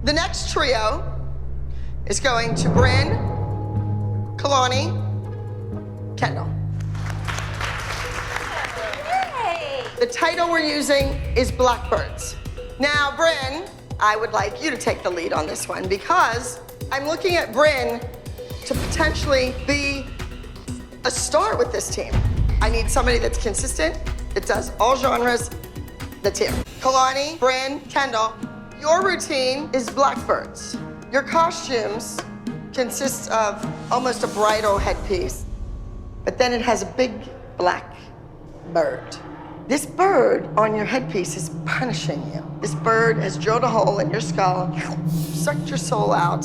The next trio is going to Bryn, Kalani, Kendall. Yay! The title we're using is Blackbirds. Now, Bryn, I would like you to take the lead on this one because I'm looking at Bryn to potentially be a star with this team. I need somebody that's consistent, that does all genres, that's here. Kalani, Bryn, Kendall, your routine is Blackbirds. Your costumes consist of almost a bridal headpiece, but then it has a big black bird. This bird on your headpiece is punishing you. This bird has drilled a hole in your skull, sucked your soul out,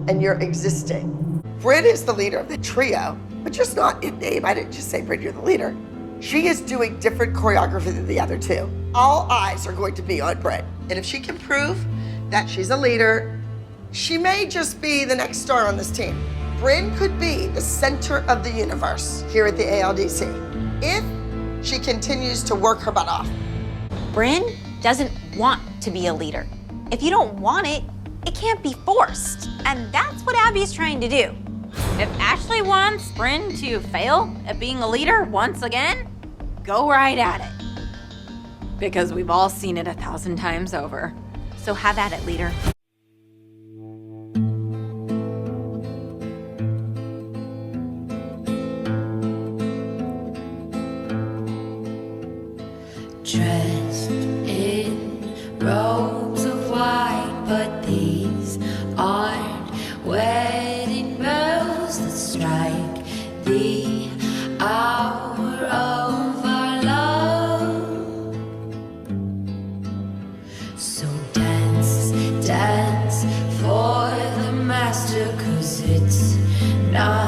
and you're existing. Bryn is the leader of the trio, but just not in name. I didn't just say, Bryn, you're the leader. She is doing different choreography than the other two. All eyes are going to be on Bryn. And if she can prove that she's a leader, she may just be the next star on this team. Bryn could be the center of the universe here at the ALDC if she continues to work her butt off. Bryn doesn't want to be a leader. If you don't want it, it can't be forced. And that's what Abby's trying to do. If Ashley wants Bryn to fail at being a leader once again, go right at it. Because we've all seen it 1,000 times over. So have at it, leader. Dressed in robes of white, but these aren't wedding bells that strike the hour of our love. So dance, dance for the master, 'cause it's not